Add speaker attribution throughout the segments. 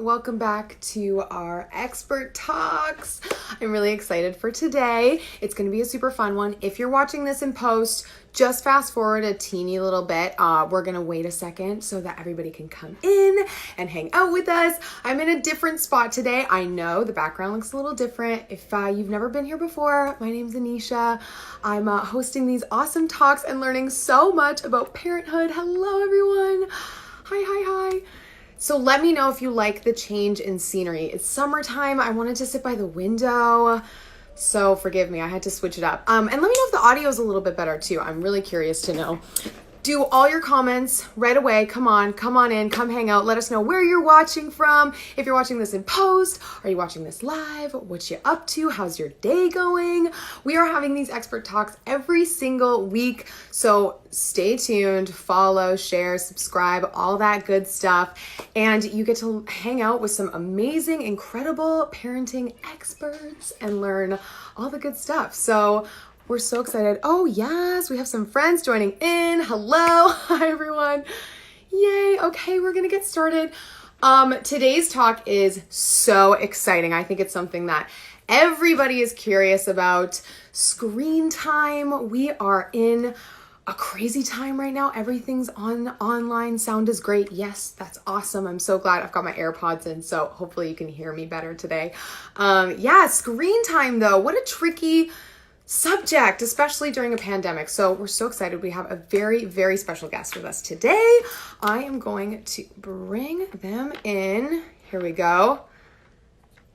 Speaker 1: Welcome back to our expert talks. I'm really excited for today. It's going to be a super fun one. If you're watching this in post, just fast forward a teeny little bit. We're going to wait a second so that everybody can come in and hang out with us. I'm in a different spot today. I know the background looks a little different. If you've never been here before, my name's Anisha. I'm hosting these awesome talks and learning so much about parenthood. Hello, everyone. Hi. So let me know if you like the change in scenery. It's summertime. I wanted to sit by the window. So forgive me, I had to switch it up. And let me know if the audio is a little bit better too. I'm really curious to know. Do all your comments right away. Come on in, come hang out. Let us know where you're watching from. If you're watching this in post, are you watching this live? What you up to? How's your day going? We are having these expert talks every single week. So stay tuned, follow, share, subscribe, all that good stuff. And you get to hang out with some amazing, incredible parenting experts and learn all the good stuff. So we're so excited. Oh yes, we have some friends joining in. Hello, hi everyone. Yay, okay, we're gonna get started. Today's talk is so exciting. I think it's something that everybody is curious about. Screen time. We are in a crazy time right now. Everything's online. Sound is great. Yes, that's awesome. I'm so glad I've got my AirPods in, so hopefully you can hear me better today. Yeah, screen time though. What a tricky subject, especially during a pandemic. So we're so excited. We have a very, very special guest with us today. I am going to bring them in. Here we go.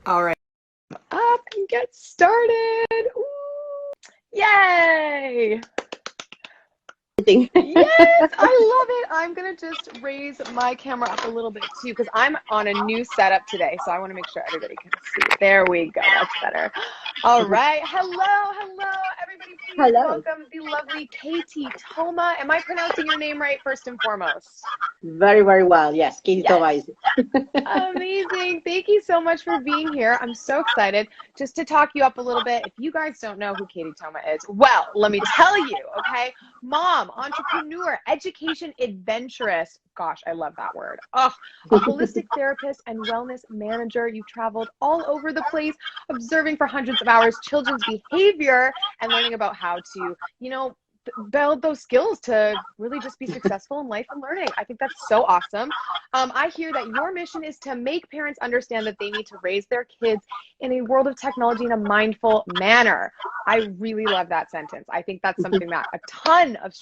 Speaker 1: All right. Up and get started. Ooh. Yay. Yes, I love it. I'm going to just raise my camera up a little bit too because I'm on a new setup today. So I want to make sure everybody can see. There we go. That's better. All right. Hello, everybody. Please welcome the lovely Katie Thoma. Am I pronouncing your name right first and foremost?
Speaker 2: Very, very well. Yes, Katie Thoma Is.
Speaker 1: Amazing. Thank you so much for being here. I'm so excited. Just to talk you up a little bit, if you guys don't know who Katie Thoma is, well, let me tell you, okay? Mom, entrepreneur, education adventurous. Gosh, I love that word. Oh, a holistic therapist and wellness manager. You've traveled all over the place, observing for hundreds of hours children's behavior and learning about how to, build those skills to really just be successful in life and learning. I think that's so awesome. I hear that your mission is to make parents understand that they need to raise their kids in a world of technology in a mindful manner. I really love that sentence. I think that's something that a ton of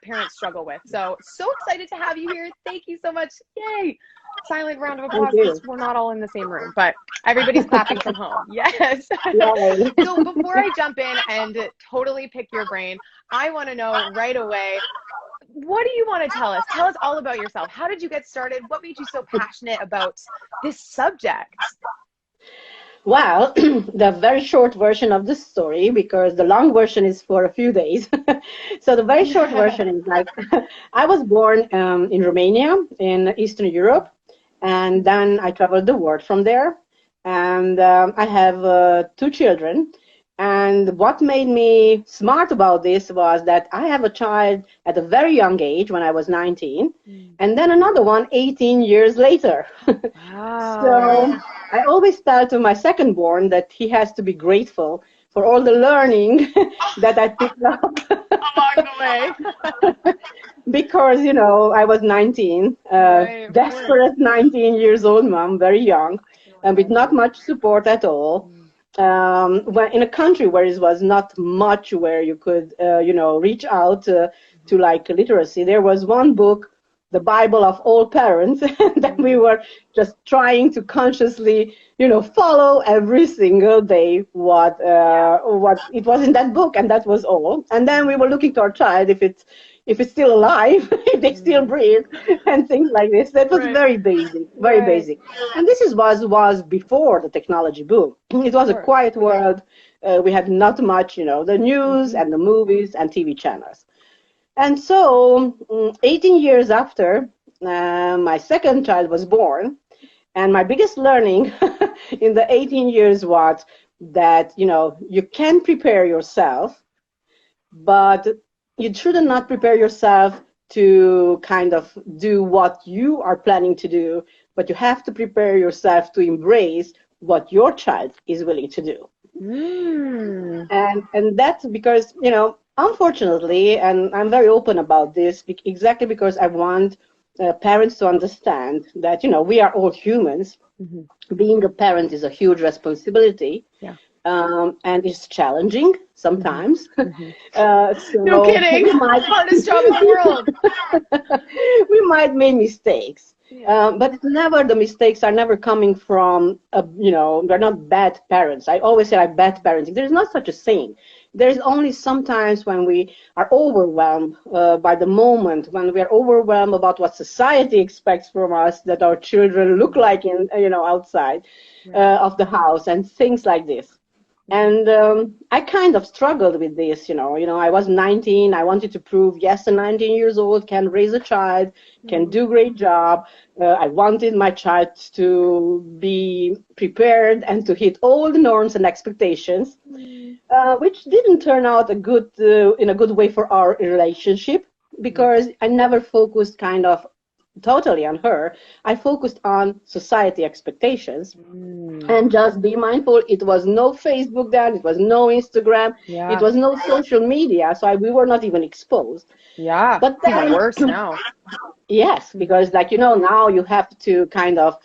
Speaker 1: parents struggle with. So excited to have you here. Thank you so much. Yay. Silent round of applause because we're not all in the same room, but everybody's clapping from home. Yes. So before I jump in and totally pick your brain, I want to know right away, what do you want to tell us? Tell us all about yourself. How did you get started? What made you so passionate about this subject?
Speaker 2: Well, the very short version of the story, because the long version is for a few days. So the very short version is like, I was born in Romania, in Eastern Europe, and then I traveled the world from there. And I have 2 children. And what made me smart about this was that I have a child at a very young age when I was 19, and then another one 18 years later.
Speaker 1: Wow.
Speaker 2: So I always tell to my second born that he has to be grateful for all the learning that I picked up
Speaker 1: along the way.
Speaker 2: Because, I was 19, desperate 19 years old mom, very young, and with not much support at all. In a country where it was not much where you could, reach out to like literacy. There was one book, the Bible of all parents, that we were just trying to consciously, follow every single day what it was in that book, and that was all. And then we were looking to our child if it's still alive, if they still breathe, and things like this. That was very basic, very basic. And this was before the technology boom. It was a quiet world. We had not much, the news and the movies and TV channels. And so 18 years after, my second child was born. And my biggest learning in the 18 years was that, you can prepare yourself, but you should not prepare yourself to kind of do what you are planning to do, but you have to prepare yourself to embrace what your child is willing to do. And that's because, you know, unfortunately, and I'm very open about this, exactly because I want parents to understand that, you know, we are all humans. Being a parent is a huge responsibility. And it's challenging sometimes.
Speaker 1: No kidding. Hardest job in the world.
Speaker 2: We might make mistakes. But it's never, the mistakes are never coming from, you know, they're not bad parents. I always say I'm bad parenting. There's not such a thing. There's only sometimes when we are overwhelmed by the moment, when we are overwhelmed about what society expects from us, that our children look like in, you know, outside of the house and things like this. And I kind of struggled with this, you know, I was 19. I wanted to prove, yes, a 19 years old can raise a child, can do a great job. I wanted my child to be prepared and to hit all the norms and expectations, which didn't turn out in a good way for our relationship, because I never focused kind of totally on her. I focused on society expectations. And just be mindful, it was no Facebook then, it was no Instagram, it was no social media, so we were not even exposed.
Speaker 1: But then, even worse now.
Speaker 2: Yes, because, like, you know, now you have to kind of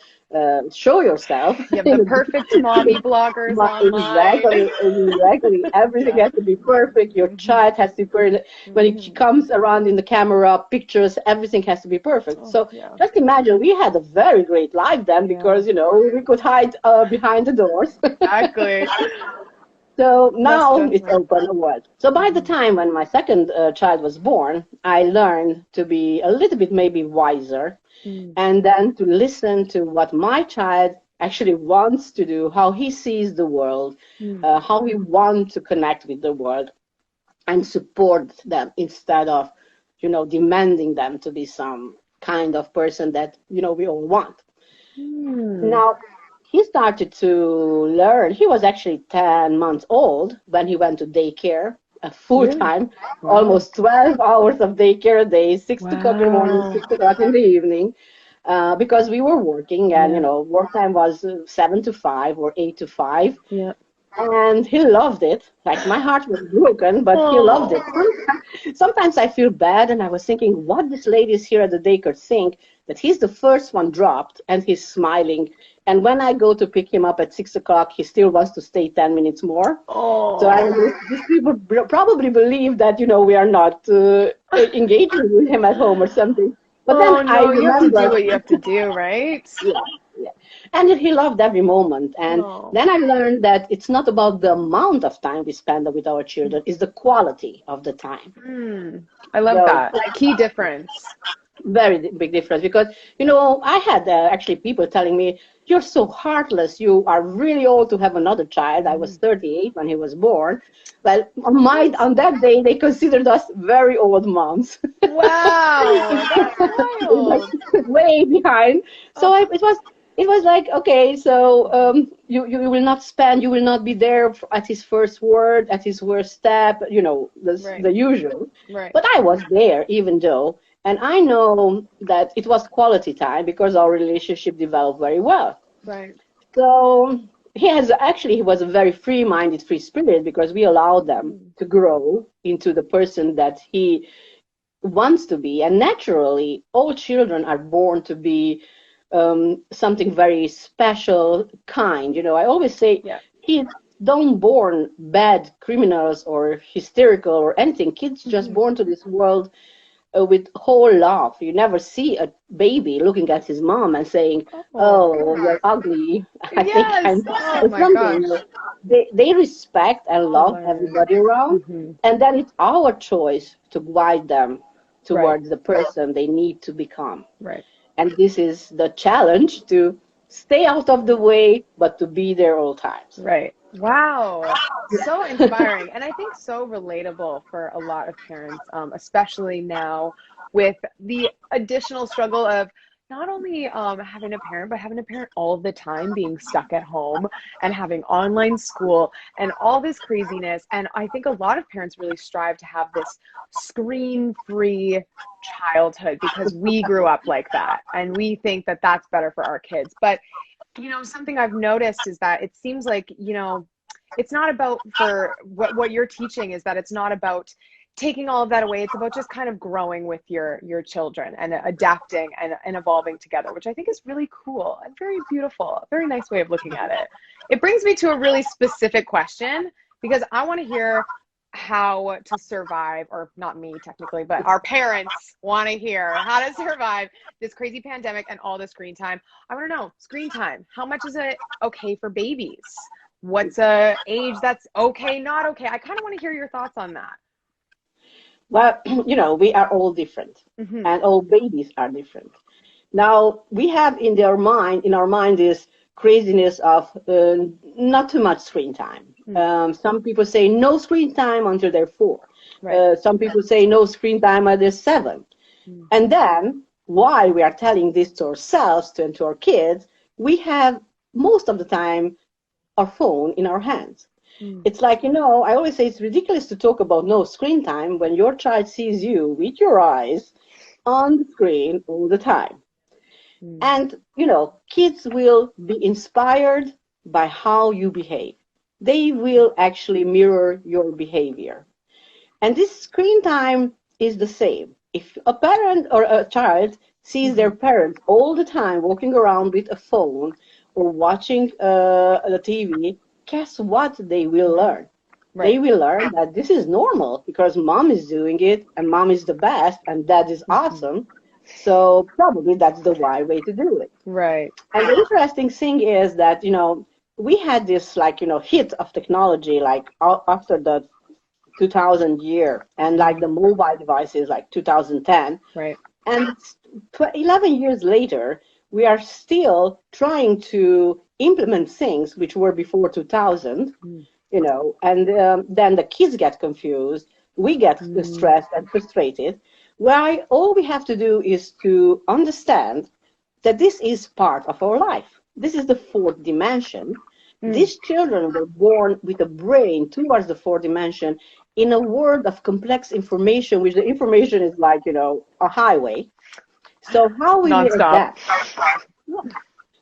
Speaker 2: show yourself.
Speaker 1: You have the perfect mommy bloggers online.
Speaker 2: Exactly. Everything has to be perfect. Your child has to be perfect. When it comes around in the camera, pictures, everything has to be perfect. Just imagine, we had a very great life then, because, you know, we could hide behind the doors.
Speaker 1: Exactly.
Speaker 2: So now it's open the world. So by the time when my second child was born, I learned to be a little bit maybe wiser, and then to listen to what my child actually wants to do, how he sees the world, how he wants to connect with the world, and support them instead of, you know, demanding them to be some kind of person that, you know, we all want. Now, he started to learn. He was actually 10 months old when he went to daycare, full time, almost 12 hours of daycare a day, 6 o'clock in the morning, 6 o'clock in the evening, because we were working, and, you know, work time was 7 to 5 or 8 to 5. And he loved it. Like, my heart was broken, but he loved it. Sometimes I feel bad, and I was thinking, what these ladies here at the daycare think, that he's the first one dropped, and he's smiling. And when I go to pick him up at 6 o'clock, he still wants to stay 10 minutes more. So these people probably believe that, you know, we are not engaging with him at home or something. But then I remember,
Speaker 1: you have to do what you have to do, right?
Speaker 2: Yeah. And he loved every moment. And then I learned that it's not about the amount of time we spend with our children, it's the quality of the time.
Speaker 1: I love that. Key difference.
Speaker 2: Very big difference, because, you know, I had actually people telling me, you're so heartless, you are really old to have another child. I was 38 when he was born. Well, on that day, they considered us very old moms.
Speaker 1: Wow, that's wild.
Speaker 2: Like, way behind. So it was like, okay, so you will not spend, you will not be there at his first word, at his first step, you know, the usual. But I was there, even though. And I know that it was quality time, because our relationship developed very well. So he was a very free-minded, free spirit, because we allowed them to grow into the person that he wants to be. And naturally, all children are born to be something very special, kind. You know, I always say, kids don't born bad criminals or hysterical or anything. Kids just born to this world with whole love. You never see a baby looking at his mom and saying, "Oh, you're ugly." I think it's something. They respect and love everybody around, and then it's our choice to guide them towards the person they need to become. And this is the challenge, to stay out of the way, but to be there all times.
Speaker 1: Wow, so inspiring, and I think so relatable for a lot of parents, especially now with the additional struggle of
Speaker 3: not only having a parent, but having a parent all the time, being stuck at home and having online school and all this craziness. And I think a lot of parents really strive to have this screen-free childhood because we grew up like that and we think that that's better for our kids. But, you know, something I've noticed is that it seems like, you know, it's not about, for what you're teaching is that it's not about taking all of that away. It's about just kind of growing with your children and adapting and evolving together, which I think is really cool and very beautiful. A very nice way of looking at it. It brings me to a really specific question because I want to hear how to survive, or not me technically, but our parents want to hear how to survive this crazy pandemic and all the screen time. I want to know, screen time, how much is it okay for babies? What's a age that's okay, not okay? I kind of want to hear your thoughts on that.
Speaker 2: Well, you know, we are all different,
Speaker 3: Mm-hmm.
Speaker 2: and all babies are different. Now, we have in our mind, this craziness of not too much screen time.
Speaker 3: Mm-hmm.
Speaker 2: Some people say no screen time until they're 4.
Speaker 3: Right.
Speaker 2: Some people say no screen time until they're 7.
Speaker 3: Mm-hmm.
Speaker 2: And then, while we are telling this to ourselves and to our kids, we have most of the time our phone in our hands. It's like, you know, I always say it's ridiculous to talk about no screen time when your child sees you with your eyes on the screen all the time. And, you know, kids will be inspired by how you behave. They will actually mirror your behavior. And this screen time is the same. If a parent or a child sees their parent all the time walking around with a phone or watching the TV, guess what they will learn? Right. They will learn that this is normal because mom is doing it and mom is the best and that is awesome. So probably that's the right way to do it.
Speaker 3: Right.
Speaker 2: And the interesting thing is that, you know, we had this like, you know, hit of technology like after the 2000 year and like the mobile devices like 2010.
Speaker 3: Right.
Speaker 2: And 11 years later, we are still trying to implement things which were before 2000, you know, and then the kids get confused, we get stressed and frustrated. Why all we have to do is to understand that this is part of our life. This is the 4th dimension. These children were born with a brain towards the 4th dimension in a world of complex information, which the information is like, you know, a highway. So how we will adapt?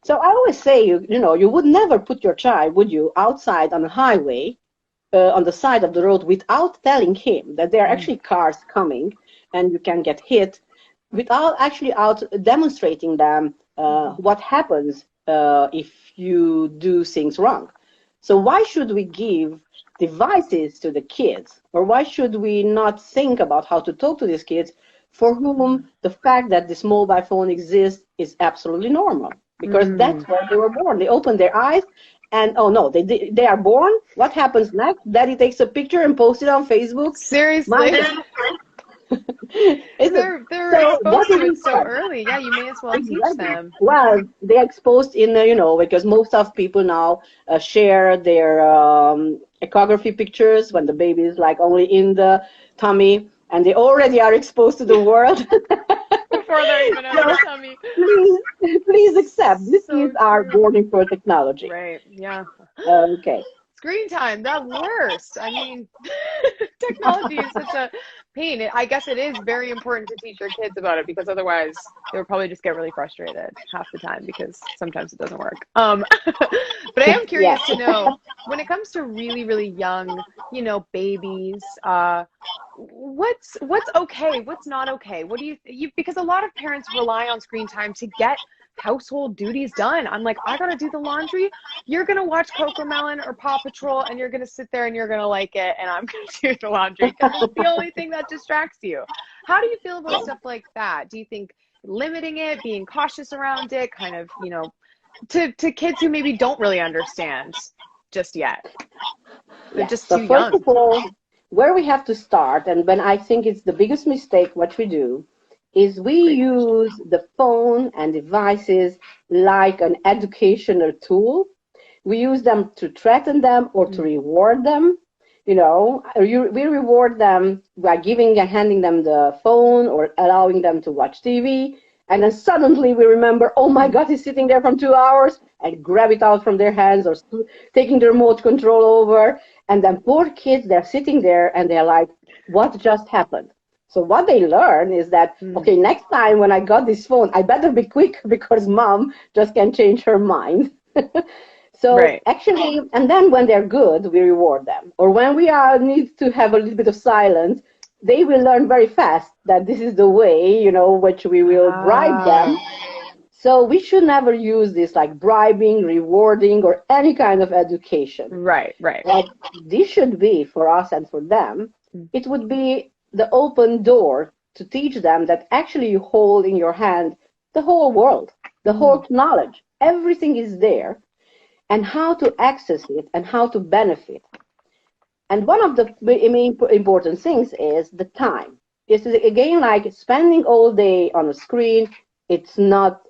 Speaker 2: So I always say, you know, you would never put your child, would you, outside on a highway, on the side of the road without telling him that there are actually cars coming and you can get hit, without actually out demonstrating them what happens if you do things wrong. So why should we give devices to the kids? Or why should we not think about how to talk to these kids for whom the fact that this mobile phone exists is absolutely normal? Because that's where they were born. They open their eyes and, oh no, they are born. What happens next? Daddy takes a picture and posts it on Facebook.
Speaker 3: Seriously? They're exposed to it so early. Yeah, you may as well teach them.
Speaker 2: Well, they're exposed in, you know, because most of people now share their echography pictures when the baby is like only in the tummy, and they already are exposed to the world.
Speaker 3: Before they're even in the tummy.
Speaker 2: Please accept, this is our boarding for technology.
Speaker 3: Right, yeah.
Speaker 2: Okay.
Speaker 3: Screen time, the worst. I mean, technology is such a pain. I guess it is very important to teach your kids about it because otherwise they would probably just get really frustrated half the time because sometimes it doesn't work. But I am curious to know, when it comes to really, really young, you know, babies, what's okay, what's not okay? What do you because a lot of parents rely on screen time to get household duties done. I'm like, I gotta do the laundry. You're gonna watch Cocomelon or Paw Patrol and you're gonna sit there and you're gonna like it, and I'm gonna do the laundry because it's the only thing that distracts you. How do you feel about stuff like that? Do you think limiting it, being cautious around it, kind of, you know, to kids who maybe don't really understand just yet? They're just too young.
Speaker 2: First of all, where we have to start, and when I think it's the biggest mistake what we do, is we use the phone and devices like an educational tool. We use them to threaten them or to reward them. You know, we reward them by giving and handing them the phone or allowing them to watch TV. And then suddenly we remember, oh my God, he's sitting there from 2 hours, and grab it out from their hands or taking the remote control over. And then poor kids, they're sitting there and they're like, what just happened? So what they learn is that, okay, next time when I got this phone, I better be quick because mom just can't change her mind. So actually, and then when they're good, we reward them. Or when we need to have a little bit of silence, they will learn very fast that this is the way, which we will bribe them. So we should never use this like bribing, rewarding, or any kind of education.
Speaker 3: Right.
Speaker 2: Like this should be for us and for them. It would be the open door to teach them that actually you hold in your hand the whole world, the whole knowledge. Everything is there, and how to access it and how to benefit. And one of the main important things is the time. This is, again, like spending all day on a screen. It's not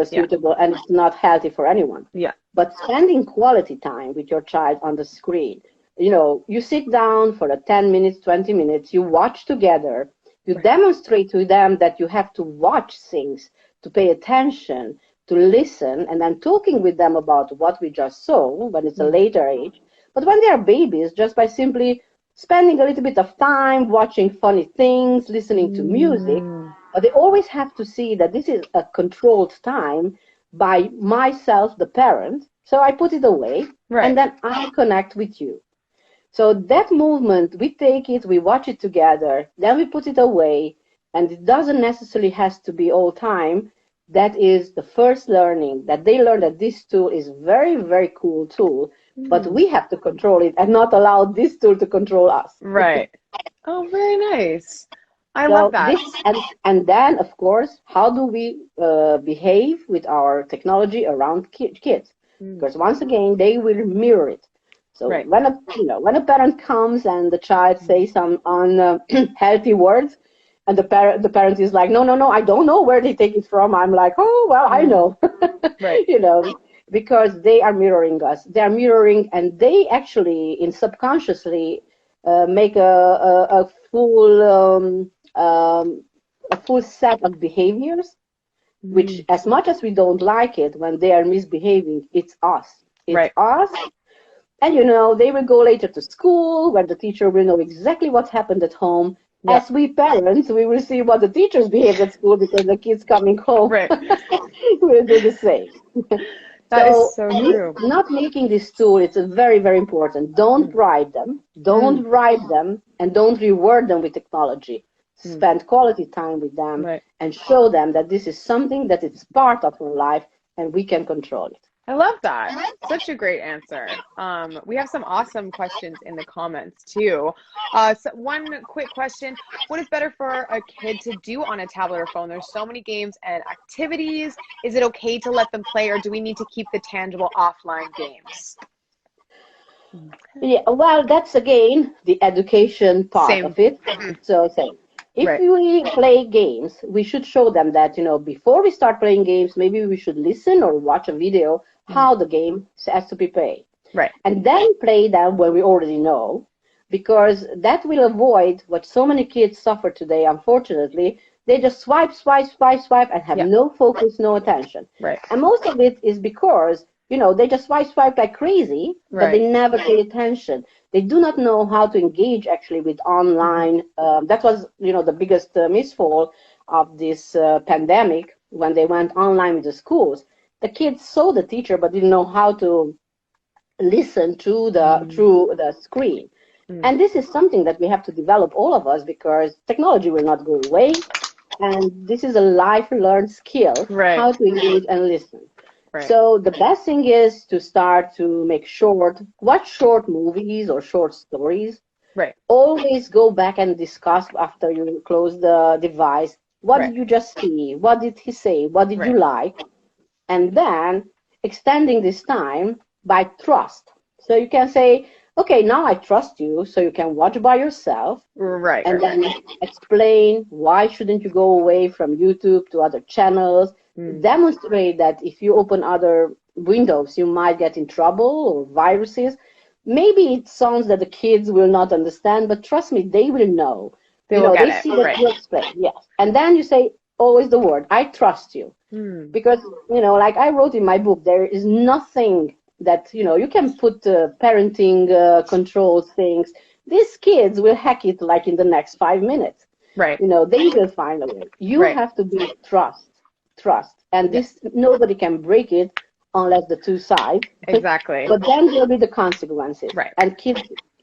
Speaker 2: suitable and it's not healthy for anyone.
Speaker 3: Yeah.
Speaker 2: But spending quality time with your child on the screen, you sit down for 10 minutes, 20 minutes, you watch together, you demonstrate to them that you have to watch things, to pay attention, to listen, and then talking with them about what we just saw when it's a later age. But when they are babies, just by simply spending a little bit of time watching funny things, listening to music, but they always have to see that this is a controlled time by myself, the parent. So I put it away, and then I connect with you. So that movement, we take it, we watch it together, then we put it away, and it doesn't necessarily has to be all time. That is the first learning, that they learn that this tool is very, very cool tool, but we have to control it and not allow this tool to control us.
Speaker 3: Right. Oh, very nice. I love that.
Speaker 2: And then, of course, how do we behave with our technology around kids? Because once again, they will mirror it. So when a parent comes and the child says some unhealthy words, and the parent is like, no, I don't know where they take it from. I'm like, oh, well, I know. Because they are mirroring us. They are mirroring, and they actually, subconsciously, make a full set of behaviors, which, as much as we don't like it, when they are misbehaving, it's us. It's us. And, they will go later to school, where the teacher will know exactly what happened at home. Yeah. As we parents, we will see what the teachers behave at school, because the kids coming home will do the same.
Speaker 3: That is so true.
Speaker 2: Not making this tool, it's very, very important. Don't bribe them. Don't bribe them, and don't reward them with technology. Spend quality time with them and show them that this is something that is part of their life and we can control it.
Speaker 3: I love that. Such a great answer. We have some awesome questions in the comments too. So one quick question: what is better for a kid to do on a tablet or phone? There's so many games and activities. Is it okay to let them play, or do we need to keep the tangible offline games?
Speaker 2: Yeah, well, that's again the education part of it. So if we play games, we should show them that, before we start playing games, maybe we should listen or watch a video how the game has to be played.
Speaker 3: Right.
Speaker 2: And then play them when we already know, because that will avoid what so many kids suffer today, unfortunately. They just swipe, and have no focus, no attention.
Speaker 3: Right.
Speaker 2: And most of it is because, they just swipe like crazy, but they never pay attention. They do not know how to engage actually with online. That was, the biggest misfall of this pandemic, when they went online with the schools. The kids saw the teacher, but didn't know how to listen to through the screen. And this is something that we have to develop, all of us, because technology will not go away. And this is a life-learned skill, how to engage and listen. So the best thing is to start to watch short movies or short stories. Always go back and discuss after you close the device. What did you just see? What did he say? What did you like? And then extending this time by trust. So you can say, okay, now I trust you, so you can watch by yourself. And then explain why shouldn't you go away from YouTube to other channels. Demonstrate that if you open other windows, you might get in trouble, or viruses. Maybe it sounds that the kids will not understand, but trust me, they will know.
Speaker 3: They will get it.
Speaker 2: See that you explain. Yes. And then you say, always the word, I trust you. Because, like I wrote in my book, there is nothing that, you can put parenting control things. These kids will hack it like in the next 5 minutes.
Speaker 3: Right.
Speaker 2: They will find a way. You have to be trust. And this, nobody can break it unless the two sides.
Speaker 3: Exactly.
Speaker 2: But then there'll be the consequences.
Speaker 3: Right.
Speaker 2: And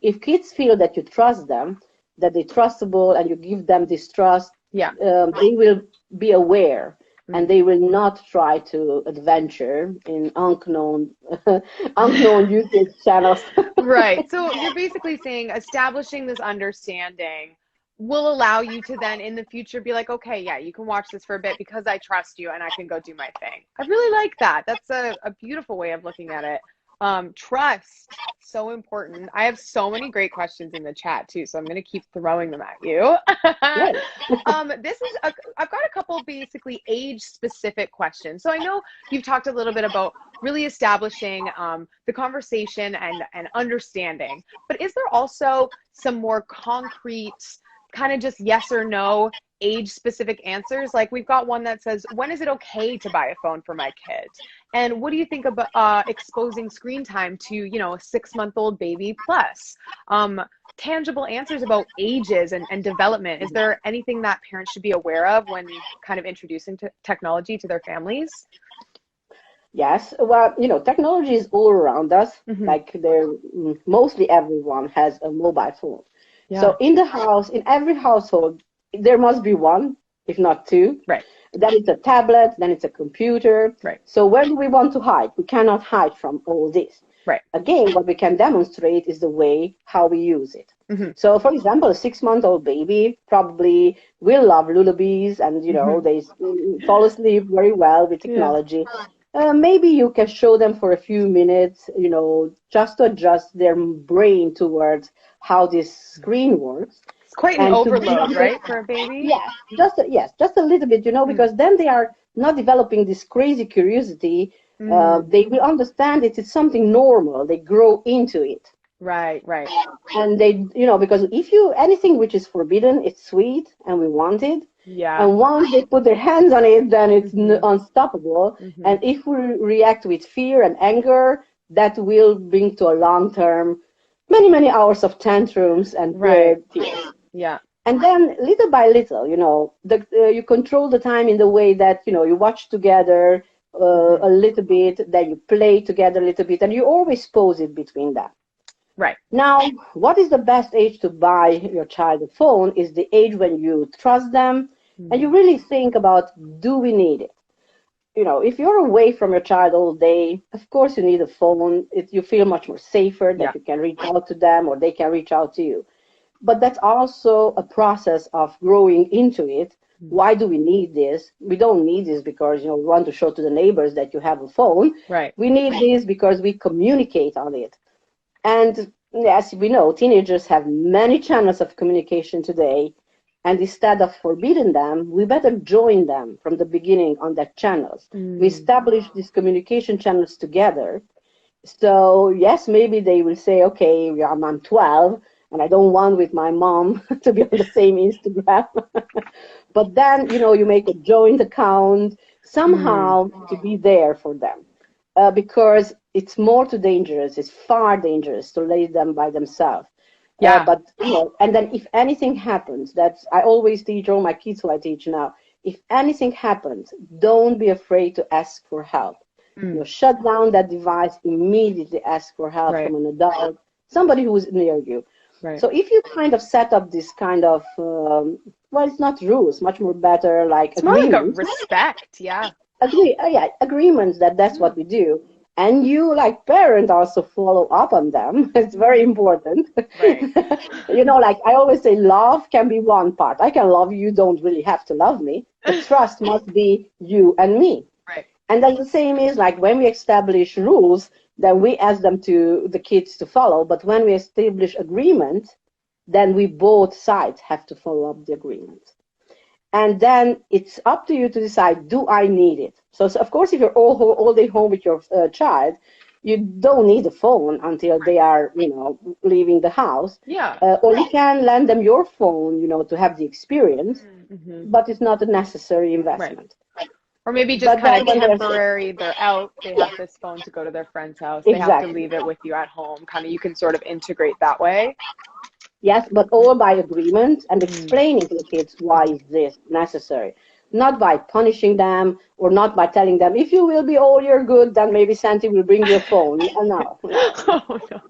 Speaker 2: if kids feel that you trust them, that they're trustable, and you give them this trust, they will be aware. And they will not try to adventure in unknown YouTube channels.
Speaker 3: Right. So you're basically saying establishing this understanding will allow you to then in the future be like, okay, yeah, you can watch this for a bit because I trust you and I can go do my thing. I really like that. That's a beautiful way of looking at it. Trust, so important. I have so many great questions in the chat too, so I'm going to keep throwing them at you. I've got a couple basically age-specific questions. So I know you've talked a little bit about really establishing the conversation and understanding, but is there also some more concrete, kind of just yes or no age-specific answers? Like we've got one that says, when is it okay to buy a phone for my kid? And what do you think about exposing screen time to, a 6-month-old baby plus? Tangible answers about ages and development. Is there anything that parents should be aware of when kind of introducing technology to their families?
Speaker 2: Yes, well, technology is all around us. Like mostly everyone has a mobile phone. So in the house, in every household, there must be one, if not two.
Speaker 3: Right.
Speaker 2: Then it's a tablet, then it's a computer.
Speaker 3: Right.
Speaker 2: So where do we want to hide? We cannot hide from all this.
Speaker 3: Right.
Speaker 2: Again, what we can demonstrate is the way how we use it. So, for example, a 6-month-old baby probably will love lullabies, and they fall asleep very well with technology. Maybe you can show them for a few minutes, just to adjust their brain towards how this screen works.
Speaker 3: It's quite an overload, right, for a baby?
Speaker 2: Just a little bit, because then they are not developing this crazy curiosity. They will understand it is something normal. They grow into it.
Speaker 3: Right.
Speaker 2: And they, because if anything which is forbidden, it's sweet and we want it.
Speaker 3: Yeah.
Speaker 2: And once they put their hands on it, then it's unstoppable. And if we react with fear and anger, that will bring to a long-term, many hours of tantrums and tears.
Speaker 3: Yeah.
Speaker 2: And then little by little, you control the time in the way that, you watch together a little bit, then you play together a little bit, and you always pause it between that.
Speaker 3: Right.
Speaker 2: Now, what is the best age to buy your child a phone is the age when you trust them and you really think about, do we need it? If you're away from your child all day, of course you need a phone. You feel much more safer that you can reach out to them or they can reach out to you. But that's also a process of growing into it. Why do we need this? We don't need this because, we want to show to the neighbors that you have a phone.
Speaker 3: Right.
Speaker 2: We need this because we communicate on it. And as we know, teenagers have many channels of communication today. And instead of forbidding them, we better join them from the beginning on that channels. We establish these communication channels together. So, yes, maybe they will say, okay, I'm 12, and I don't want with my mom to be on the same Instagram. But then, you make a joint account somehow to be there for them. Because it's more too dangerous. It's far dangerous to leave them by themselves. But and then if anything happens, I always teach all my kids who I teach now. If anything happens, don't be afraid to ask for help. Shut down that device immediately. Ask for help from an adult, somebody who is near you. Right. So if you kind of set up this kind of it's not rules, much more better like
Speaker 3: it's agreements. More like a respect,
Speaker 2: agreements that's what we do. And you, like parent, also follow up on them. It's very important. Right. Like I always say, love can be one part. I can love you, don't really have to love me. The trust must be you and me.
Speaker 3: Right.
Speaker 2: And then the same is like when we establish rules, then we ask them to the kids to follow. But when we establish agreement, then we both sides have to follow up the agreement. And then it's up to you to decide, do I need it? So of course, if you're all day home with your child, you don't need a phone until they are, leaving the house.
Speaker 3: Yeah.
Speaker 2: Or you can lend them your phone, to have the experience, but it's not a necessary investment.
Speaker 3: Right. Or maybe just
Speaker 2: But
Speaker 3: kind
Speaker 2: then
Speaker 3: of temporary, they're out, they have this phone to go to their friend's house. They have to leave it with you at home. Kind of, you can sort of integrate that way.
Speaker 2: Yes, but all by agreement and explaining to the kids why is this necessary. Not by punishing them or not by telling them, if you will be all year good, then maybe Santi will bring you a phone. No.
Speaker 3: Oh, no.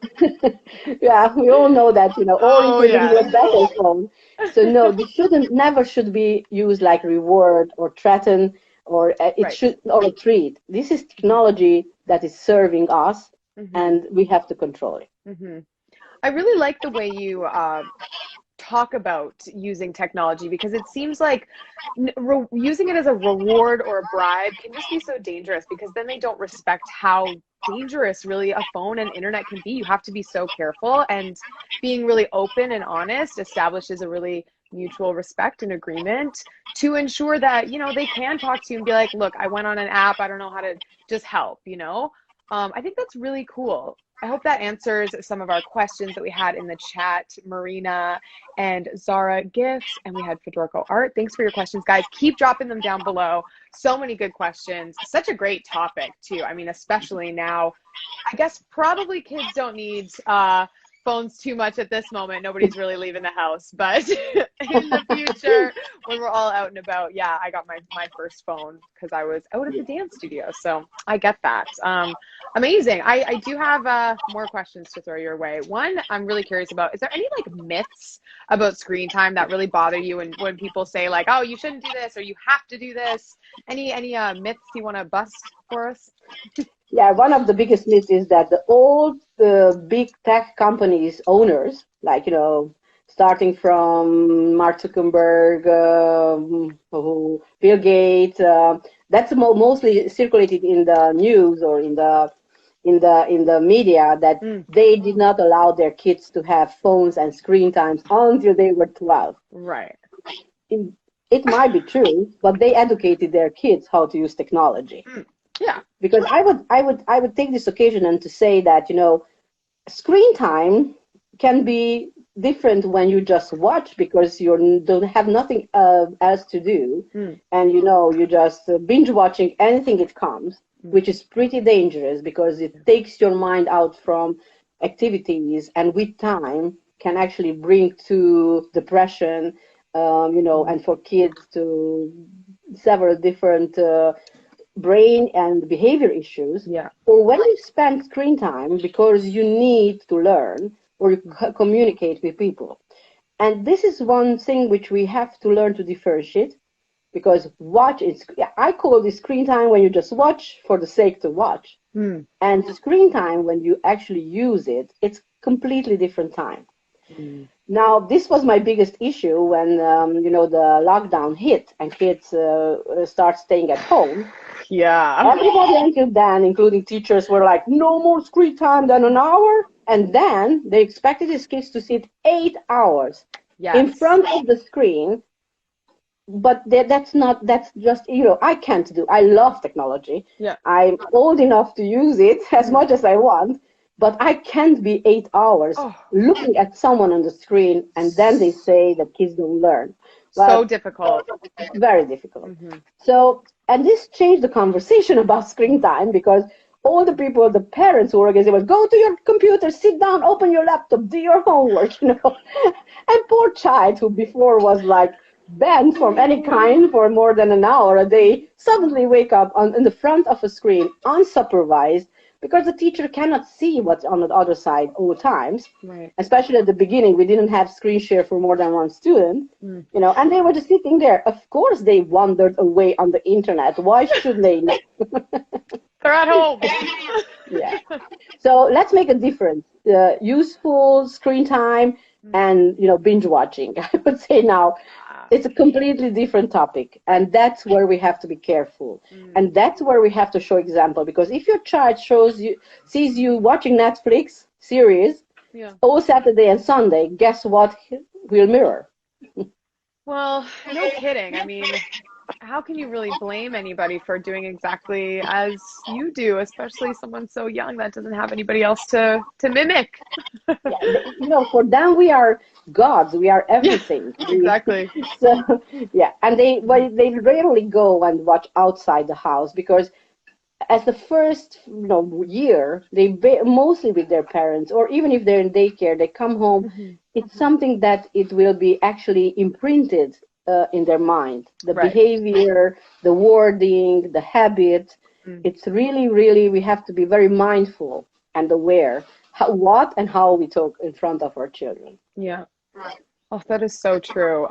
Speaker 2: Yeah, we all know that, or it will bring you a better phone. So no, this never should be used like reward or threaten or or a treat. This is technology that is serving us and we have to control it.
Speaker 3: I really like the way you talk about using technology, because it seems like using it as a reward or a bribe can just be so dangerous, because then they don't respect how dangerous really a phone and internet can be. You have to be so careful, and being really open and honest establishes a really mutual respect and agreement to ensure that, they can talk to you and be like, look, I went on an app, I don't know how to just help, I think that's really cool. I hope that answers some of our questions that we had in the chat. Marina and Zara Gifts, and we had Fedorko Art. Thanks for your questions, guys. Keep dropping them down below. So many good questions. Such a great topic, too. I mean, especially now, I guess probably kids don't need phones too much at this moment. Nobody's really leaving the house, but in the future, when we're all out and about, yeah, I got my first phone because I was out at the dance studio. So I get that. Amazing. I do have more questions to throw your way. One I'm really curious about, is there any like myths about screen time that really bother you, and when people say like, oh, you shouldn't do this or you have to do this? Any myths you want to bust for us?
Speaker 2: Yeah, one of the biggest myths is that the big tech companies owners, like, starting from Mark Zuckerberg, Bill Gates, that's mostly circulated in the news or in the media, that they did not allow their kids to have phones and screen times until they were 12.
Speaker 3: Right.
Speaker 2: It might be true, but they educated their kids how to use technology.
Speaker 3: Yeah.
Speaker 2: Because I would take this occasion and to say that, screen time can be different when you just watch because you don't have nothing else to do, and you just binge watching anything it comes, which is pretty dangerous because it takes your mind out from activities, and with time can actually bring to depression, and for kids to several different brain and behavior issues.
Speaker 3: Yeah.
Speaker 2: Or when you spend screen time because you need to learn or you communicate with people. And this is one thing which we have to learn to differentiate, because I call this screen time when you just watch for the sake to watch. And the screen time when you actually use it, it's completely different time. Now, this was my biggest issue when, the lockdown hit and kids start staying at home.
Speaker 3: Yeah.
Speaker 2: Everybody until then, including teachers, were like, no more screen time than an hour. And then they expected these kids to sit 8 hours in front of the screen. But that's just, I can't do. I love technology.
Speaker 3: Yeah.
Speaker 2: I'm old enough to use it as much as I want. But I can't be 8 hours looking at someone on the screen, and then they say that kids don't learn.
Speaker 3: So difficult.
Speaker 2: Very difficult. So, and this changed the conversation about screen time, because all the people, the parents who were against it, was go to your computer, sit down, open your laptop, do your homework, And poor child, who before was like banned from any kind for more than an hour a day, suddenly wake up in the front of a screen, unsupervised, because the teacher cannot see what's on the other side all times.
Speaker 3: Right.
Speaker 2: Especially at the beginning, we didn't have screen share for more than one student, and they were just sitting there. Of course, they wandered away on the internet. Why should they?
Speaker 3: They're at home.
Speaker 2: Yeah. So let's make a difference. Useful screen time and, binge watching. I would say now it's a completely different topic. And that's where we have to be careful. And that's where we have to show example. Because if your child sees you watching Netflix series all Saturday and Sunday, guess what will mirror?
Speaker 3: Well, no kidding. I mean, how can you really blame anybody for doing exactly as you do, especially someone so young that doesn't have anybody else to mimic?
Speaker 2: For them we are gods. We are everything.
Speaker 3: Exactly.
Speaker 2: So yeah, and they rarely go and watch outside the house because as the first year mostly with their parents, or even if they're in daycare, they come home. It's something that it will be actually imprinted in their mind, the behavior, the wording, the habit. It's really, really, we have to be very mindful and aware what and how we talk in front of our children.
Speaker 3: Yeah. Oh, that is so true.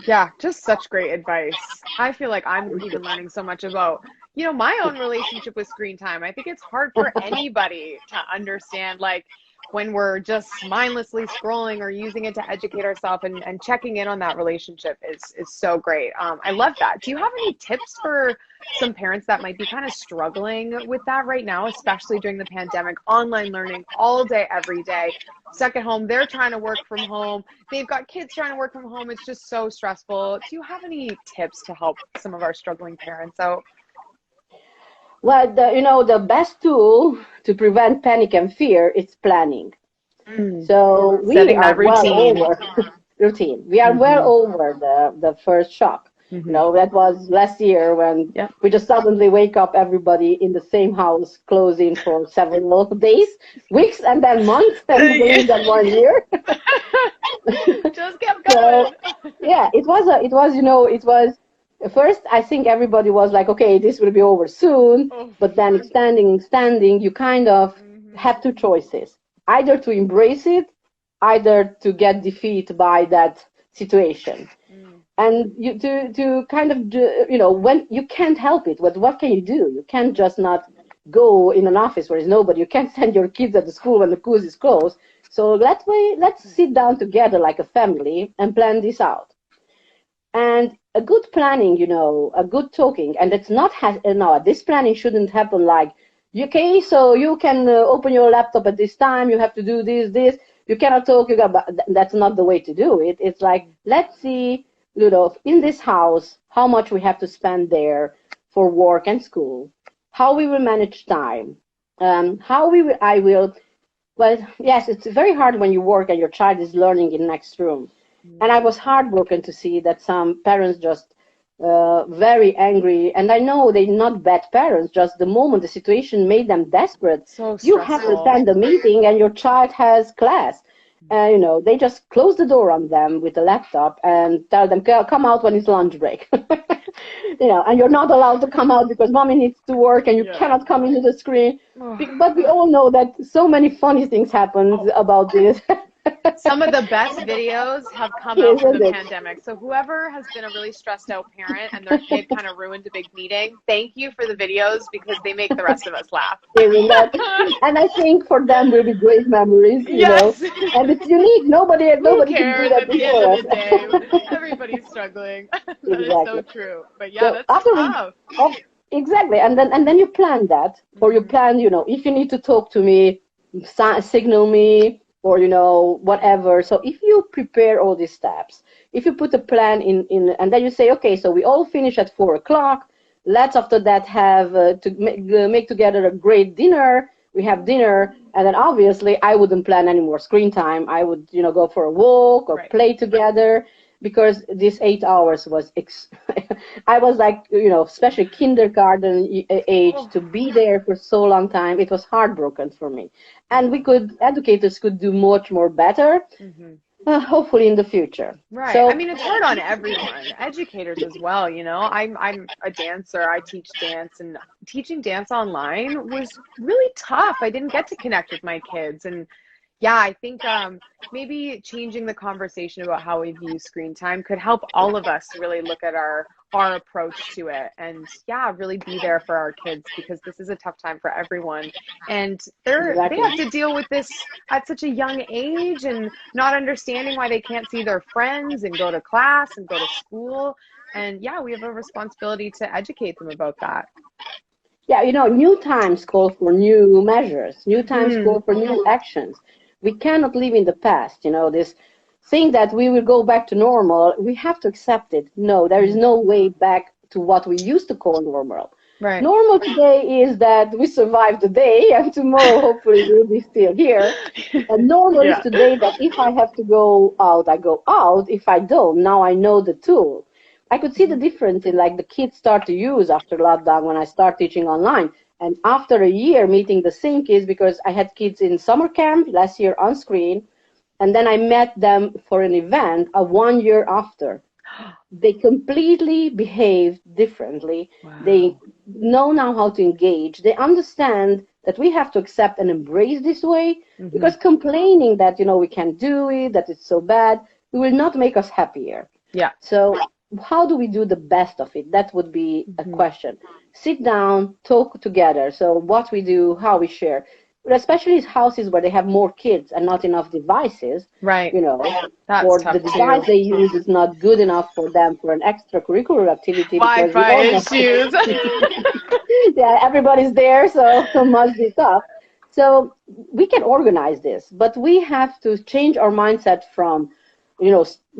Speaker 3: Yeah, just such great advice. I feel like I'm even learning so much about, my own relationship with screen time. I think it's hard for anybody to understand, like, when we're just mindlessly scrolling or using it to educate ourselves, and checking in on that relationship is so great. I love that. Do you have any tips for some parents that might be kind of struggling with that right now, especially during the pandemic, online learning all day, every day, stuck at home? They're trying to work from home. They've got kids trying to work from home. It's just so stressful. Do you have any tips to help some of our struggling parents out?
Speaker 2: Well, the best tool to prevent panic and fear is planning. So we
Speaker 3: Setting
Speaker 2: are
Speaker 3: that routine.
Speaker 2: well over routine. We are well over the first shock. That was last year when we just suddenly wake up, everybody in the same house, closing for several days, weeks, and then months, and believe that 1 year.
Speaker 3: Just kept going.
Speaker 2: So, yeah, it was first, I think everybody was like, okay, this will be over soon. But then extending, you kind of have two choices: either to embrace it, either to get defeated by that situation. And you to kind of when you can't help it, what can you do? You can't just not go in an office where there's nobody. You can't send your kids at the school when the school is closed. So let's sit down together like a family and plan this out. And a good planning, a good talking, and it's not this planning shouldn't happen like, okay, so you can open your laptop at this time, you have to do this, you cannot talk, that's not the way to do it. It's like, let's see, in this house, how much we have to spend there for work and school, how we will manage time, well, yes, it's very hard when you work and your child is learning in next room. And I was heartbroken to see that some parents just very angry. And I know they're not bad parents, just the moment the situation made them desperate.
Speaker 3: So
Speaker 2: you have to attend the meeting and your child has class. They just close the door on them with a laptop and tell them, come out when it's lunch break. And you're not allowed to come out because mommy needs to work and you cannot come into the screen. But we all know that so many funny things happen about this.
Speaker 3: Some of the best videos have come out from the pandemic. So whoever has been a really stressed out parent and their kid kind of ruined a big meeting, thank you for the videos because they make the rest of us laugh.
Speaker 2: And I think for them will be great memories, And it's unique. Nobody can do that
Speaker 3: at the end of the day. Everybody's struggling. That is so true. But yeah, that's tough.
Speaker 2: Exactly. And then you plan that, or you plan, if you need to talk to me, signal me, or whatever. So if you prepare all these steps, if you put a plan in and then you say, okay, so we all finish at 4:00, let's after that have to make together a great dinner. We have dinner, and then obviously I wouldn't plan any more screen time. I would go for a walk or play together, because this 8 hours was I was like, especially kindergarten age, to be there for so long time, it was heartbroken for me. And educators could do much more better, hopefully in the future.
Speaker 3: Right. So, I mean, it's hard on everyone, educators as well. I'm a dancer. I teach dance, and teaching dance online was really tough. I didn't get to connect with my kids, and yeah, I think maybe changing the conversation about how we view screen time could help all of us really look at our approach to it, and really be there for our kids, because this is a tough time for everyone, and they have to deal with this at such a young age, and not understanding why they can't see their friends and go to class and go to school, and we have a responsibility to educate them about that.
Speaker 2: Yeah, new times call for new measures, new times call for new actions. We cannot live in the past, this thing that we will go back to normal. We have to accept it. No, there is no way back to what we used to call normal.
Speaker 3: Right.
Speaker 2: Normal today is that we survive the day, and tomorrow hopefully we'll be still here. And normal is today that if I have to go out, I go out. If I don't, now I know the tool. I could see the difference in like the kids start to use after lockdown when I start teaching online. And after a year meeting the same kids, because I had kids in summer camp last year on screen, and then I met them for an event 1 year after. They completely behave differently.
Speaker 3: Wow.
Speaker 2: They know now how to engage. They understand that we have to accept and embrace this way, because complaining that, we can't do it, that it's so bad, it will not make us happier.
Speaker 3: Yeah.
Speaker 2: So how do we do the best of it? That would be a question. Sit down, talk together. So what we do, how we share. But especially in houses where they have more kids and not enough devices,
Speaker 3: right?
Speaker 2: That's or the device they use is not good enough for them for an extracurricular activity.
Speaker 3: Wi-Fi issues.
Speaker 2: Yeah, everybody's there, so must be tough. So we can organize this, but we have to change our mindset from,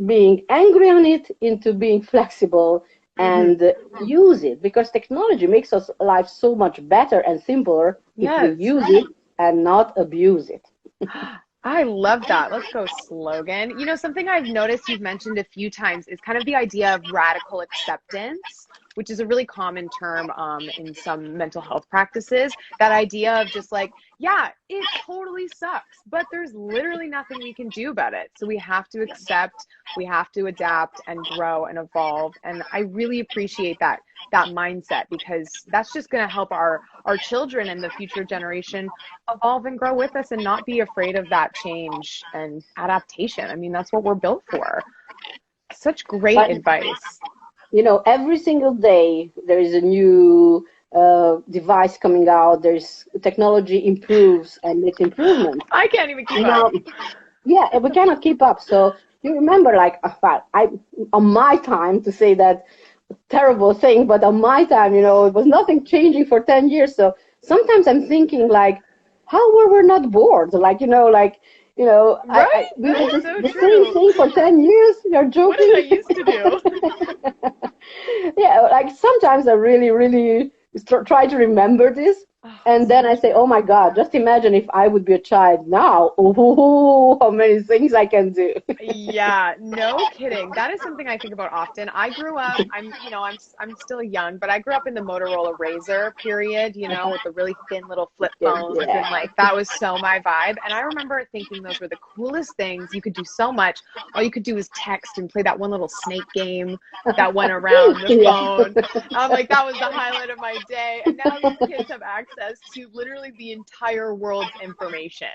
Speaker 2: being angry on it into being flexible and use it, because technology makes us life so much better and simpler if we use it and not abuse it.
Speaker 3: I love that. Let's go slogan. Something I've noticed you've mentioned a few times is kind of the idea of radical acceptance, which is a really common term in some mental health practices. That idea of just like, yeah, it totally sucks, but there's literally nothing we can do about it. So we have to accept, we have to adapt and grow and evolve. And I really appreciate that mindset, because that's just going to help our children and the future generation evolve and grow with us and not be afraid of that change and adaptation. I mean, that's what we're built for. Such great advice.
Speaker 2: Every single day there is a new device coming out. There's technology improves and makes improvements.
Speaker 3: I can't even keep up.
Speaker 2: Yeah, we cannot keep up. So you remember, on my time, to say that terrible thing, but on my time, it was nothing changing for 10 years. So sometimes I'm thinking, how were we not bored?
Speaker 3: Right?
Speaker 2: We were just the same thing for 10 years. You're joking?
Speaker 3: What did I used to do?
Speaker 2: Yeah, sometimes I really, really try to remember this. And then I say, oh my God, just imagine if I would be a child now. Oh, how many things I can do.
Speaker 3: Yeah, no kidding. That is something I think about often. I grew up, I'm still young, but I grew up in the Motorola Razr period, with the really thin little flip phones.
Speaker 2: Yeah.
Speaker 3: And that was so my vibe. And I remember thinking those were the coolest things. You could do so much. All you could do was text and play that one little snake game that went around the phone. I'm like, that was the highlight of my day. And now these kids have access to literally the entire world's information.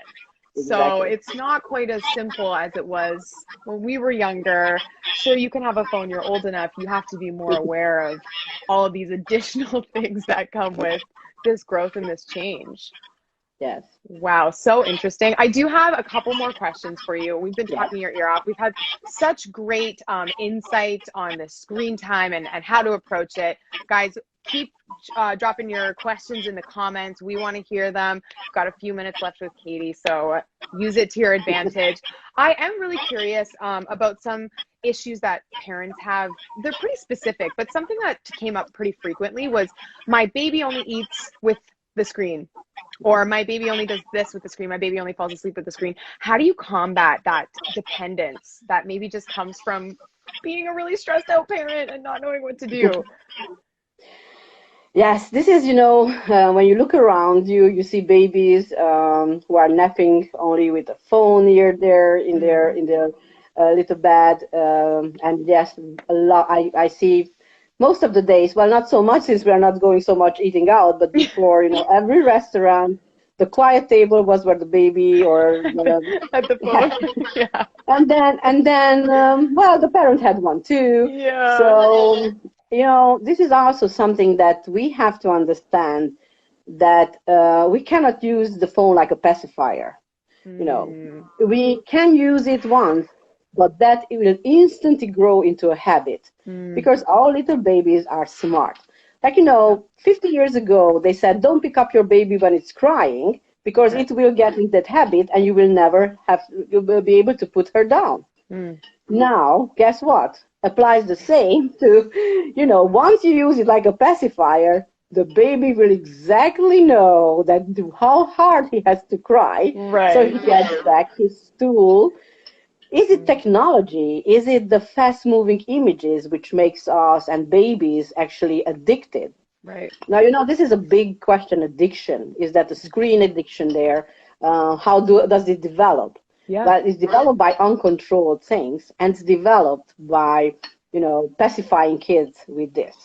Speaker 3: So it's not quite as simple as it was when we were younger. Sure, you can have a phone, you're old enough. You have to be more aware of all of these additional things that come with this growth and this change.
Speaker 2: Yes.
Speaker 3: Wow, so interesting. I do have a couple more questions for you. We've been talking your ear off. We've had such great insight on the screen time and how to approach it. Guys, keep dropping your questions in the comments. We want to hear them. We've got a few minutes left with Katie, so use it to your advantage. I am really curious about some issues that parents have. They're pretty specific, but something that came up pretty frequently was, my baby only eats with the screen, or my baby only does this with the screen, my baby only falls asleep with the screen. How do you combat that dependence that maybe just comes from being a really stressed out parent and not knowing what to do?
Speaker 2: Yes, this is, when you look around, you see babies who are napping only with a phone here, there, in their little bed. And yes, a lot, I see most of the days, well, not so much since we are not going so much eating out, but before, every restaurant, the quiet table was where the baby or
Speaker 3: at the phone. Yeah.
Speaker 2: And then, well, the parent had one too.
Speaker 3: Yeah.
Speaker 2: So, this is also something that we have to understand, that we cannot use the phone like a pacifier. We can use it once, but that it will instantly grow into a habit, because all little babies are smart. 50 years ago, they said, don't pick up your baby when it's crying, because it will get in that habit and you will never you will be able to put her down. Now, guess what? applies the same to, once you use it like a pacifier, the baby will exactly know that how hard he has to cry.
Speaker 3: Right.
Speaker 2: So he gets back his stool. Is it technology? Is it the fast-moving images which makes us and babies actually addicted?
Speaker 3: Right.
Speaker 2: Now, this is a big question, addiction. Is that the screen addiction there? How does it develop?
Speaker 3: Yeah.
Speaker 2: Well, it's developed by uncontrolled things, and it's developed by, pacifying kids with this.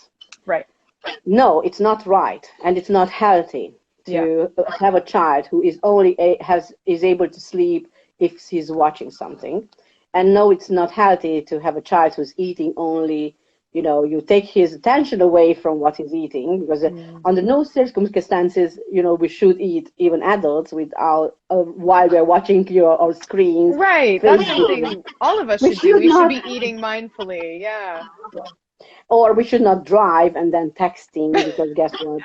Speaker 3: Right.
Speaker 2: No, it's not right, and it's not healthy to have a child who is is able to sleep if he's watching something. And no, it's not healthy to have a child who's eating only, you take his attention away from what he's eating, because under no circumstances, we should eat, even adults, without while we're watching our screens.
Speaker 3: Right, that's something all of us should do. We should be eating mindfully, yeah.
Speaker 2: Or we should not drive and then texting, because guess what?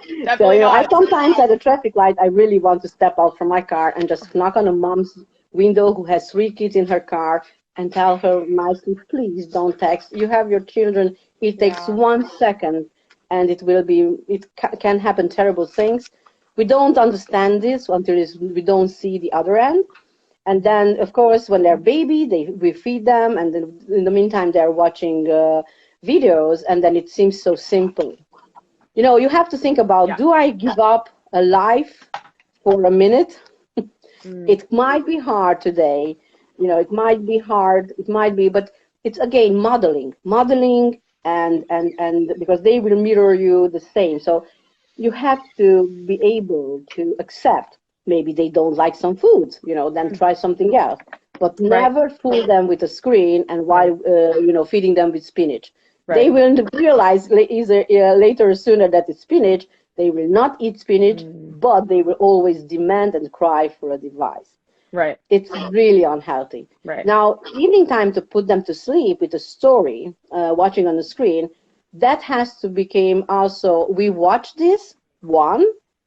Speaker 3: Yes,
Speaker 2: so, I sometimes at a traffic light, I really want to step out from my car and just knock on a mom's window who has 3 kids in her car and tell her nicely, please don't text. You have your children. It takes 1 second, and it can happen terrible things. We don't understand this until we don't see the other end. And then, of course, when they're baby, we feed them, and then in the meantime, they're watching videos, and then it seems so simple. You have to think about, do I give up a life for a minute? It might be hard today. It might be hard. It might be, but it's, again, modeling, and because they will mirror you the same. So you have to be able to accept. Maybe they don't like some food, then try something else. But never fool them with a screen and while, feeding them with spinach. Right. They will realize either later or sooner that it's spinach. They will not eat spinach, but they will always demand and cry for a device.
Speaker 3: Right.
Speaker 2: It's really unhealthy.
Speaker 3: Right.
Speaker 2: Now, evening time to put them to sleep with a story, watching on the screen, that has to become also, we watch this,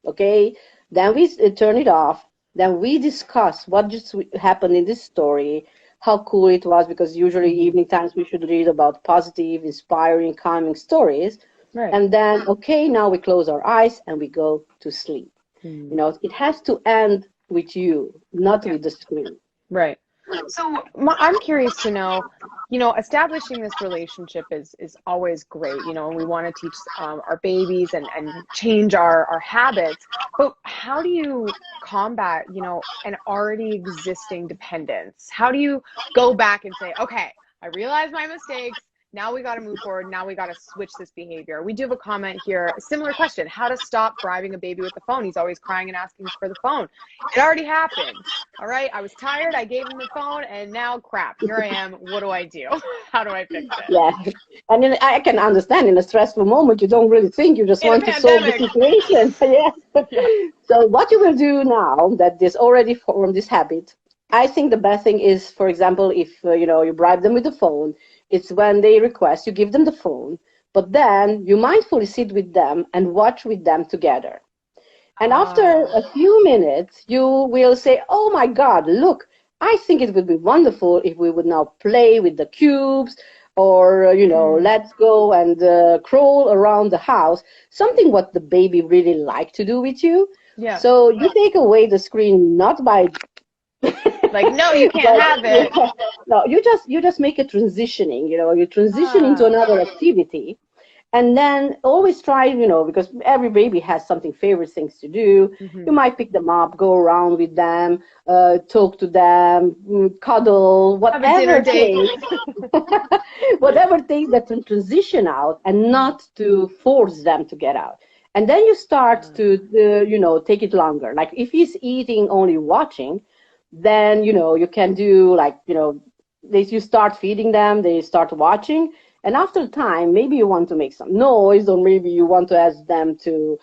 Speaker 2: okay? Then we turn it off. Then we discuss what just happened in this story, how cool it was, because usually evening times we should read about positive, inspiring, calming stories. Right. And then, okay, now we close our eyes and we go to sleep. It has to end with you, not with the screen.
Speaker 3: Right. So I'm curious to know, establishing this relationship is always great, and we want to teach our babies and change our habits. But how do you combat, an already existing dependence? How do you go back and say, okay, I realize my mistakes. Now we got to move forward. Now we got to switch this behavior. We do have a comment here. A similar question. How to stop bribing a baby with the phone? He's always crying and asking for the phone. It already happened. All right. I was tired. I gave him the phone, and now crap. Here I am. What do I do? How do I fix it?
Speaker 2: Yeah. And then I can understand in a stressful moment, you don't really think. You just want to solve the situation. Yes. So what you will do now that this already formed this habit, I think the best thing is, for example, if you bribe them with the phone, it's when they request, you give them the phone, but then you mindfully sit with them and watch with them together. And after a few minutes, you will say, oh my God, look, I think it would be wonderful if we would now play with the cubes, or, let's go and crawl around the house, something what the baby really like to do with you. Yeah. So you take away the screen, not by
Speaker 3: like, no, you can't have it.
Speaker 2: No, you just make a transitioning, you transition into another activity. And then always try, because every baby has something, favorite things to do. You might pick them up, go around with them, talk to them, cuddle, whatever it takes. Whatever it takes that to transition out and not to force them to get out. And then you start to, take it longer. Like if he's eating only watching, then, you can do like, you start feeding them, they start watching. And after time, maybe you want to make some noise, or maybe you want to ask them to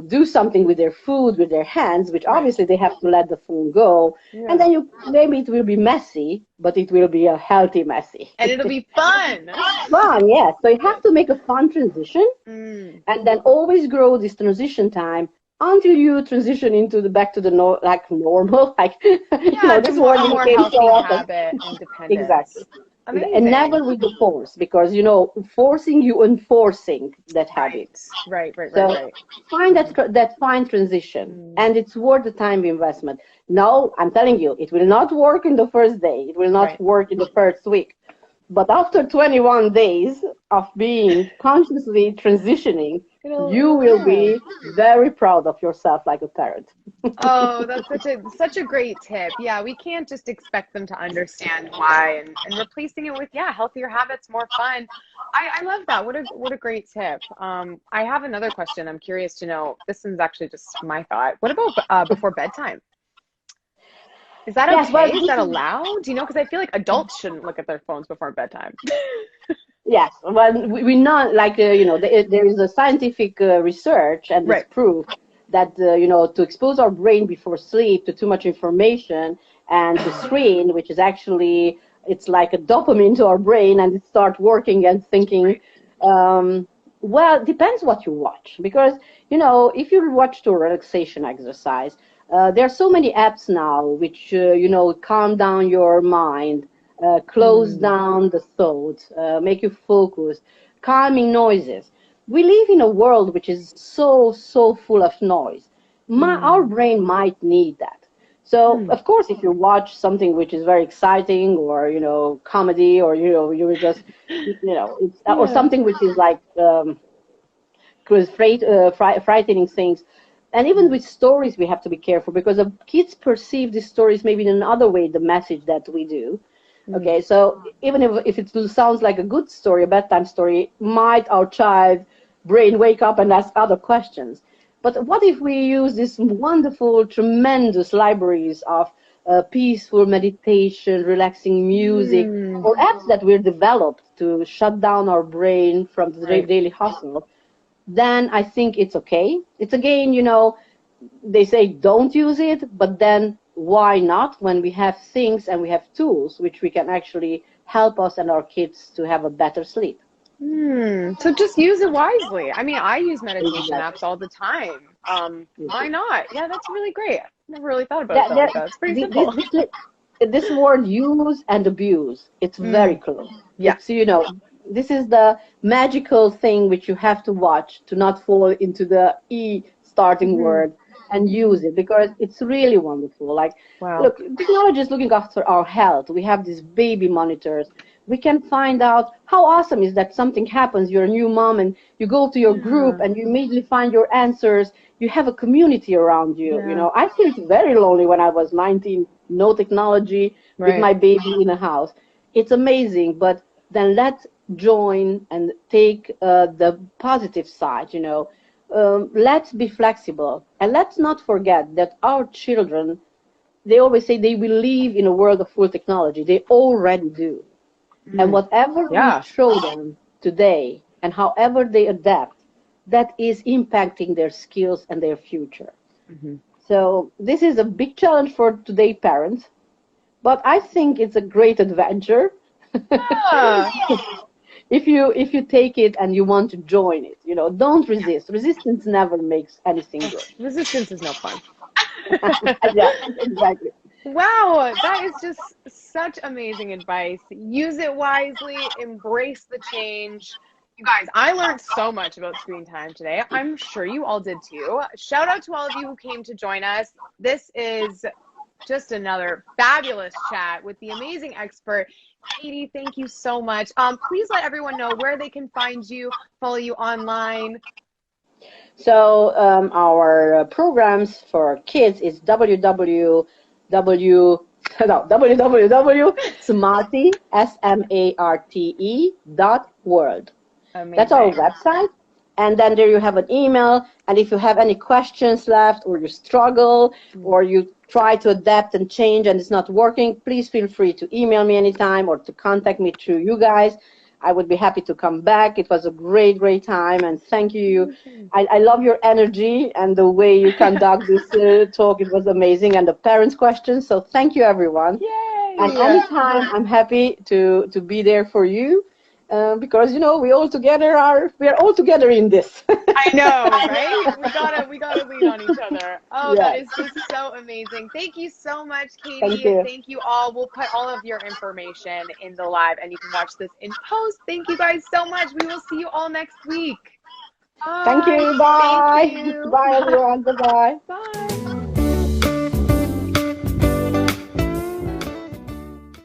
Speaker 2: do something with their food, with their hands, which obviously they have to let the phone go. Yeah. And then maybe it will be messy, but it will be a healthy messy.
Speaker 3: And it'll be fun.
Speaker 2: Fun, yes. So you have to make a fun transition, and then always grow this transition time until you transition into back to the normal, like
Speaker 3: yeah,
Speaker 2: this word
Speaker 3: more healthy habit and dependence.
Speaker 2: Exactly.
Speaker 3: Amazing.
Speaker 2: And never with the force, because forcing you enforcing that habit.
Speaker 3: Right.
Speaker 2: So find that fine transition, and it's worth the time investment. No, I'm telling you, it will not work in the first day. It will not work in the first week. But after 21 days of being consciously transitioning, you will be very proud of yourself like a parent.
Speaker 3: Oh, that's such a great tip. Yeah, we can't just expect them to understand why, and replacing it with healthier habits, more fun. I love that. What a great tip. I have another question. I'm curious to know. This one's actually just my thought. What about before bedtime? Is that okay?
Speaker 2: Yes, well,
Speaker 3: is that allowed? Do you know? Because I feel like adults shouldn't look at their phones before bedtime.
Speaker 2: Yes, well, we know, like, there is a scientific research, and it's proof that, to expose our brain before sleep to too much information and the screen, which is actually, it's like a dopamine to our brain, and it starts working and thinking. Well, it depends what you watch, because, if you watch the relaxation exercise, there are so many apps now which, calm down your mind, close down the thoughts, make you focus, calming noises. We live in a world which is so full of noise. Our brain might need that. So, of course, if you watch something which is very exciting, or, comedy, or, you will just, it's, or something which is like, frightening things. And even with stories, we have to be careful, because kids perceive these stories maybe in another way, the message that we do. Okay, so even if it sounds like a good story, a bedtime story, might our child brain wake up and ask other questions? But what if we use these wonderful, tremendous libraries of peaceful meditation, relaxing music, or apps that we're developed to shut down our brain from the daily hustle? Then I think it's okay. It's again, they say don't use it, but then why not, when we have things and we have tools which we can actually help us and our kids to have a better sleep.
Speaker 3: So just use it wisely. I mean, I use meditation apps all the time. Why not? Yeah, that's really great. Never really thought about it like that. It's pretty simple.
Speaker 2: This word use and abuse, it's very close.
Speaker 3: Yeah.
Speaker 2: It's, this is the magical thing which you have to watch to not fall into the starting word, and use it, because it's really wonderful. Like, look, technology is looking after our health. We have these baby monitors. We can find out how awesome is that something happens. You're a new mom and you go to your group and you immediately find your answers. You have a community around you. I felt very lonely when I was 19, no technology, with my baby in a house. It's amazing, but then let's join and take the positive side, let's be flexible, and let's not forget that our children, they always say they will live in a world of full technology. They already do. And whatever we show them today and however they adapt, that is impacting their skills and their future. So this is a big challenge for today's parents, but I think it's a great adventure. If you take it and you want to join it, don't resist. Resistance never makes anything good.
Speaker 3: Resistance is no fun.
Speaker 2: Yeah, exactly.
Speaker 3: Wow, that is just such amazing advice. Use it wisely, embrace the change. You guys, I learned so much about screen time today. I'm sure you all did too. Shout out to all of you who came to join us. This is just another fabulous chat with the amazing expert. Katie, thank you so much. Please let everyone know where they can find you, follow you online.
Speaker 2: So our programs for kids is www.smarte.world. That's our website. And then there you have an email. And if you have any questions left, or you struggle, or you try to adapt and change and it's not working, please feel free to email me anytime or to contact me through you guys. I would be happy to come back. It was a great time, and thank you. I love your energy and the way you conduct this talk. It was amazing, and the parents' questions. So thank you, everyone.
Speaker 3: Yay!
Speaker 2: And anytime, I'm happy to be there for you, because we are all together in this.
Speaker 3: I know, right? We gotta lean on each other. Oh, that is just so amazing. Thank you so much, Katie. Thank you all. We'll put all of your information in the live, and you can watch this in post. Thank you guys so much. We will see you all next week. Bye.
Speaker 2: Thank you. Bye.
Speaker 3: Thank you.
Speaker 2: Bye, everyone. Bye-bye.
Speaker 3: Bye.